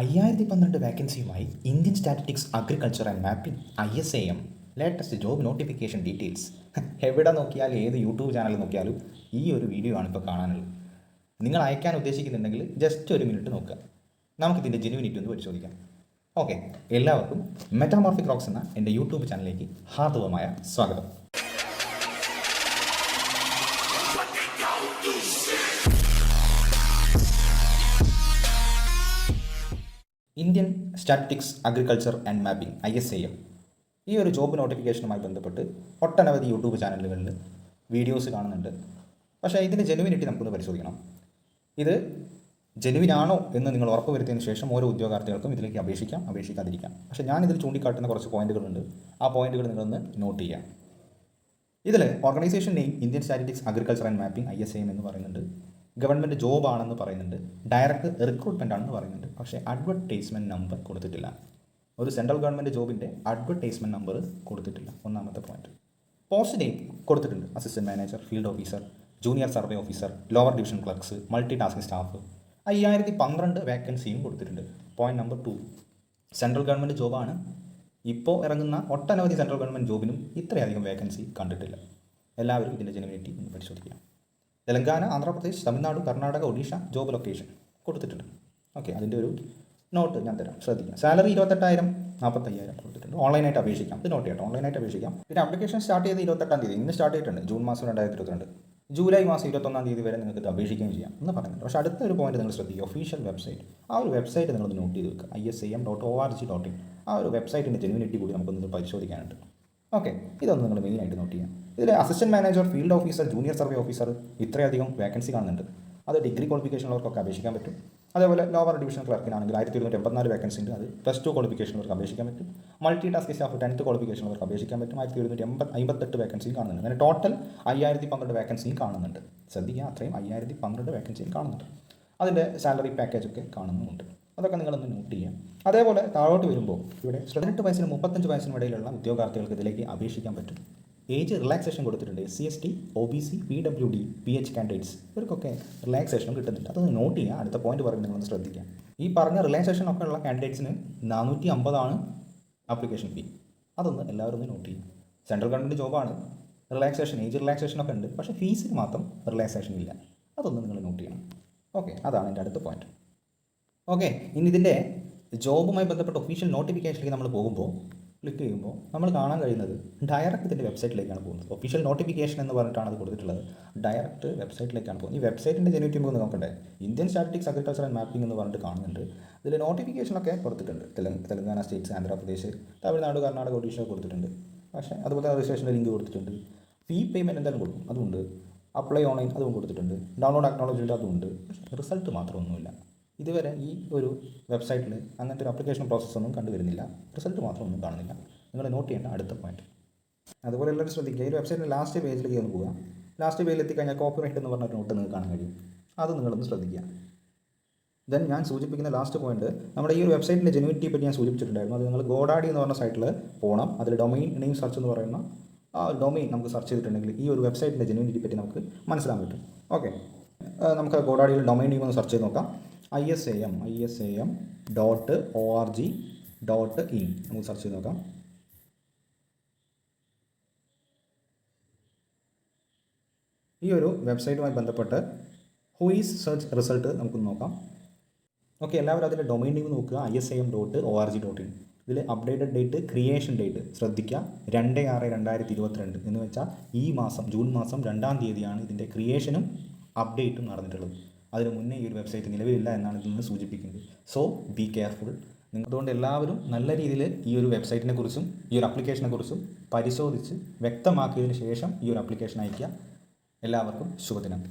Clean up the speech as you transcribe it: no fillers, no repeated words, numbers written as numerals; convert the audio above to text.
5012 വാക്കൻസിയുമായി Indian statistics agriculture and mapping ISAM latest job notification details. എവിടെ നോക്കിയാലും ഏത് യൂട്യൂബ് ചാനൽ നോക്കിയാലും ഈ ഒരു വീഡിയോ ആണ് ഇപ്പോൾ കാണാനുള്ളത്. നിങ്ങൾ അയക്കാൻ ഉദ്ദേശിക്കുന്നുണ്ടെങ്കിൽ ജസ്റ്റ് ഒരു മിനിറ്റ് നോക്കുക. നമുക്കിതിൻ്റെ ജെനുവിനിറ്റി ഒന്ന് പരിശോധിക്കാം. ഓക്കെ, എല്ലാവർക്കും മെറ്റാമോർഫിക് എന്ന എൻ്റെ യൂട്യൂബ് ചാനലിലേക്ക് ഹാർദവമായ സ്വാഗതം. Indian statistics agriculture and mapping ISAM ഈ ഒരു ജോബ് നോട്ടിഫിക്കേഷനുമായി ബന്ധപ്പെട്ട് ഒട്ടനവധി യൂട്യൂബ് ചാനലുകളിൽ വീഡിയോസ് കാണുന്നുണ്ട്. പക്ഷേ ഇതിൻ്റെ ജെനുവിനിറ്റി നമുക്കൊന്ന് പരിശോധിക്കണം. ഇത് ജെനുവിനാണോ എന്ന് നിങ്ങൾ ഉറപ്പ് വരുത്തിയതിന് ശേഷം ഓരോ ഉദ്യോഗാർത്ഥികൾക്കും ഇതിലേക്ക് അപേക്ഷിക്കാതിരിക്കാം. പക്ഷേ ഞാനിതിൽ ചൂണ്ടിക്കാട്ടുന്ന കുറച്ച് പോയിന്റുകളുണ്ട്. ആ പോയിന്റുകൾ നിങ്ങളൊന്ന് നോട്ട് ചെയ്യാം. ഇതിൽ organisation name Indian statistics agriculture and mapping ISAM എന്ന് പറയുന്നുണ്ട്. ഗവൺമെൻറ് ജോബ് ആണെന്ന് പറയുന്നുണ്ട്. ഡയറക്റ്റ് റിക്രൂട്ട്മെൻ്റ് ആണെന്ന് പറയുന്നുണ്ട്. പക്ഷേ അഡ്വർടൈസ്മെൻറ്റ് നമ്പർ കൊടുത്തിട്ടില്ല. ഒരു സെൻട്രൽ ഗവൺമെൻറ് ജോബിൻ്റെ അഡ്വർടൈസ്മെൻറ്റ് നമ്പർ കൊടുത്തിട്ടില്ല. ഒന്നാമത്തെ പോയിന്റ്. പോസ്റ്റ് നെയിം കൊടുത്തിട്ടുണ്ട്. Assistant manager, field officer, junior survey officer, lower division clerks, multi tasking staff. 5012 വാക്കൻസിയും കൊടുത്തിട്ടുണ്ട്. പോയിന്റ് നമ്പർ 2, സെൻട്രൽ ഗവൺമെൻറ് ജോബാണ്. ഇപ്പോൾ ഇറങ്ങുന്ന ഒട്ടനവധി സെൻട്രൽ ഗവൺമെൻറ് ജോബിനും ഇത്രയധികം വേക്കൻസി കണ്ടിട്ടില്ല. എല്ലാവരും ഇതിൻ്റെ ജെനുവിനിറ്റി ഒന്ന് പരിശോധിക്കുക. തെലങ്കാന, ആന്ധ്രാപ്രദേശ്, തമിഴ്നാട്, കർണാടക, ഒഡീഷ ജോബ് ലൊക്കേഷൻ കൊടുത്തിട്ടുണ്ട്. ഓക്കെ, അതിൻ്റെ ഒരു നോട്ട് ഞാൻ തരാം, ശ്രദ്ധിക്കാം. സാലറി 28,000, 45,000 കൊടുത്തിട്ടുണ്ട്. ഓൺലൈനായിട്ട് അപേക്ഷിക്കാം. ഇത് നോട്ട് ചെയ്യട്ടെ, ഓൺലൈനായിട്ട് അപേക്ഷിക്കാം. പിന്നെ ആപ്ലിക്കേഷൻ സ്റ്റാർട്ട് ചെയ്ത് 28-ാം തീയതി, ഇന്ന് സ്റ്റാർട്ട് ചെയ്തിട്ടുണ്ട്. ജൂൺ മാസം 2022, ജൂലൈ മാസം 21-ാം തീയതി വരെ നിങ്ങൾക്ക് ഇത് അപേക്ഷിക്കുകയും ചെയ്യാം എന്ന് പറയുന്നുണ്ട്. പക്ഷേ അടുത്ത ഒരു പോയിന്റ് നിങ്ങൾ ശ്രദ്ധിക്കുക. ഒഫീഷ്യൽ വെബ്സൈറ്റ്, ആ ഒരു വെബ്സൈറ്റ് നിങ്ങളൊന്ന് നോട്ട് ചെയ്ത് വെക്കുക. isam.org.in. ആ ഒരു വെബ്സൈറ്റിൻ്റെ ജെനുവിനിറ്റി കൂടി നമുക്കൊന്ന് പരിശോധിക്കാനുണ്ട്. ഓക്കെ, ഇതൊന്ന് നിങ്ങൾ മെയിനായിട്ട് നോട്ട് ചെയ്യാം. ഇതിൽ assistant manager, field officer, junior survey officer ഇത്രയധികം വേക്കൻസി കാണുന്നുണ്ട്. അത് ഡിഗ്രി ക്വാളിഫിക്കേഷനുള്ളവർക്കൊക്കെ അപേക്ഷിക്കാൻ പറ്റും. അതേപോലെ ലോവർ ഡിവിഷൻ ക്ലർക്കിനാണെങ്കിൽ 1284 വേക്കൻസി ഉണ്ട്. അത് +2 ക്വാളിഫിക്കേഷനുള്ളവർക്ക് അപേക്ഷിക്കാൻ പറ്റും. മൾട്ടി ടാസ്കിംഗ് സ്റ്റാഫ് 10th ക്വാളിഫിക്കേഷനുള്ളവർക്ക് അപേക്ഷിക്കാൻ പറ്റും. 1758 വേക്കൻസിയും കാണുന്നുണ്ട്. അങ്ങനെ ടോട്ടൽ 5012 വേക്കൻസിയും കാണുന്നുണ്ട്. ശ്രദ്ധിക്കുക, അത്രയും 5012 വേക്കൻസിയും കാണുന്നുണ്ട്. അതിൻ്റെ സാലറി പാക്കേജൊക്കെ കാണുന്നുമുണ്ട്. അതൊക്കെ നിങ്ങളൊന്ന് നോട്ട് ചെയ്യാം. അതേപോലെ താഴോട്ട് വരുമ്പോൾ ഇവിടെ 18 വയസ്സിനും 35 വയസ്സിനും ഇടയിലുള്ള ഉദ്യോഗാർത്ഥികൾക്ക് ഇതിലേക്ക് അപേക്ഷിക്കാൻ പറ്റും. ഏജ് റിലാക്സേഷൻ കൊടുത്തിട്ടുണ്ട്. SC/ST, OBC, PWD, PH candidates ഇവർക്കൊക്കെ റിലാക്സേഷനും കിട്ടുന്നുണ്ട്. അതൊന്ന് നോട്ട് ചെയ്യുക. അടുത്ത പോയിന്റ് പറയുന്നത് നിങ്ങളൊന്ന് ശ്രദ്ധിക്കാം. ഈ പറഞ്ഞ റിലാക്സേഷൻ ഒക്കെ ഉള്ള കാൻഡിഡേറ്റ്സിന് 450 ആപ്ലിക്കേഷൻ ഫീ. അതൊന്ന് എല്ലാവരും ഒന്ന് നോട്ട് ചെയ്യും. സെൻട്രൽ ഗവൺമെൻറ് ജോബാണ്. റിലാക്സേഷൻ, ഏജ് റിലാക്സേഷൻ ഒക്കെ ഉണ്ട്. പക്ഷേ ഫീസിന് മാത്രം റിലാക്സേഷൻ ഇല്ല. അതൊന്ന് നിങ്ങൾ നോട്ട് ചെയ്യണം. ഓക്കെ, അതാണ് എൻ്റെ അടുത്ത പോയിന്റ്. ഓക്കെ, ഇനി ഇതിൻ്റെ ജോബുമായി ബന്ധപ്പെട്ട ഒഫീഷ്യൽ നോട്ടിഫിക്കേഷനിലേക്ക് നമ്മൾ പോകുമ്പോൾ ക്ലിക്ക് ചെയ്യുമ്പോൾ നമ്മൾ കാണാൻ കഴിയുന്നത് ഡയറക്റ്റ് ഇതിൻ്റെ വെബ്സൈറ്റിലേക്കാണ് പോകുന്നത്. ഒഫീഷ്യൽ നോട്ടിഫിക്കേഷൻ എന്ന് പറഞ്ഞിട്ടാണ് അത് കൊടുത്തിട്ടുള്ളത്. ഡയറക്റ്റ് വെബ്സൈറ്റിലേക്കാണ് പോകുന്നത്. ഈ വെബ്സൈറ്റിൻ്റെ ജെനുവിറ്റി നമുക്ക് നോക്കണ്ടേ. Indian statistics agriculture and mapping എന്ന് പറഞ്ഞിട്ട് കാണുന്നുണ്ട്. ഇതിൽ നോട്ടിഫിക്കേഷനൊക്കെ കൊടുത്തിട്ടുണ്ട്. തെലങ്കാന സ്റ്റേറ്റ്സ്, ആന്ധ്രാപ്രദേശ്, തമിഴ്നാട്, കർണാടക, ഒഡീഷ കൊടുത്തിട്ടുണ്ട്. പക്ഷേ അതുപോലെ രജിസ്ട്രേഷൻ്റെ ലിങ്ക് കൊടുത്തിട്ടുണ്ട്. ഫീ പേയ്മെൻറ്റ് എന്തായാലും കൊടുക്കും, അതുകൊണ്ട് അപ്ലൈ ഓൺലൈൻ അതും കൊടുത്തിട്ടുണ്ട്. ഡൗൺലോഡ് അക്നോളജ്മെൻറ്റ് അതുമുണ്ട്. പക്ഷേ റിസൾട്ട് മാത്രമൊന്നുമില്ല. ഇതുവരെ ഈ ഒരു വെബ്സൈറ്റിൽ അങ്ങനത്തെ ഒരു ആപ്ലിക്കേഷൻ പ്രോസസ്സൊന്നും കണ്ടുവരുന്നില്ല. റിസൾട്ട് മാത്രമൊന്നും കാണുന്നില്ല. നിങ്ങൾ നോട്ട് ചെയ്യേണ്ട അടുത്ത പോയിന്റ്. അതുപോലെ എല്ലാവരും ശ്രദ്ധിക്കുക. ഈ വെബ്സൈറ്റിൻ്റെ ലാസ്റ്റ് പേജിലേക്ക് ഒന്ന് പോവുക. ലാസ്റ്റ് പേജിൽ എത്തിക്കഴിഞ്ഞാൽ കോപ്പിറൈറ്റ് എന്ന് പറഞ്ഞ നോട്ട് നിങ്ങൾക്ക് കാണാൻ കഴിയും. അത് നിങ്ങളൊന്ന് ശ്രദ്ധിക്കുക. ദെൻ ഞാൻ സൂചിപ്പിക്കുന്ന ലാസ്റ്റ് പോയിന്റ്, നമ്മുടെ ഈ ഒരു വെബ്സൈറ്റിൻ്റെ ജെനുവിനിറ്റി പറ്റി ഞാൻ സൂചിപ്പിച്ചിട്ടുണ്ടായിരുന്നു. അത് നിങ്ങൾ ഗോഡാഡി എന്ന് പറഞ്ഞ സൈറ്റിൽ പോകണം. അതിൽ ഡൊമൈൻ നെയിം സെർച്ച് എന്ന് പറയുന്ന ആ ഡൊമൈൻ നമുക്ക് സെർച്ച് ചെയ്തിട്ടുണ്ടെങ്കിൽ ഈ ഒരു വെബ്സൈറ്റിൻ്റെ ജെനുവിനിറ്റി പറ്റി നമുക്ക് മനസ്സിലാക്കാൻ പറ്റും. ഓക്കെ, നമുക്ക് ഗോഡാഡിയിൽ ഡൊമൈൻ നെയിം ഒന്ന് സെർച്ച് ചെയ്ത് നോക്കാം. ISAM.org.in നമുക്ക് സെർച്ച് ചെയ്ത് നോക്കാം. ഈ ഒരു വെബ്സൈറ്റുമായി ബന്ധപ്പെട്ട് ഹൂയിസ് സെർച്ച് റിസൾട്ട് നമുക്ക് നോക്കാം. ഓക്കെ, എല്ലാവരും അതിൻ്റെ ഡൊമൈൻ നെയിം നോക്കുക. ISAM.org.in. ഇതിൽ അപ്ഡേറ്റഡ് ഡേറ്റ്, ക്രിയേഷൻ ഡേറ്റ് ശ്രദ്ധിക്കുക. 2/6/2022 എന്ന് വെച്ചാൽ ഈ മാസം ജൂൺ മാസം 2-ാം തീയതിയാണ് ഇതിൻ്റെ ക്രിയേഷനും അപ്ഡേറ്റും നടന്നിട്ടുള്ളത്. അതിന് മുന്നേ ഈ ഒരു വെബ്സൈറ്റ് നിലവിലില്ല എന്നാണ് ഇതിൽ നിന്ന് സൂചിപ്പിക്കുന്നത്. So be careful. അതുകൊണ്ട് എല്ലാവരും നല്ല രീതിയിൽ ഈ ഒരു വെബ്സൈറ്റിനെ കുറിച്ചും ഈ ഒരു ആപ്ലിക്കേഷനെ കുറിച്ചും പരിശോധിച്ച് വ്യക്തമാക്കിയതിന് ശേഷം ഈ ഒരു ആപ്ലിക്കേഷൻ അയയ്ക്കുക. എല്ലാവർക്കും ശുഭദിനം.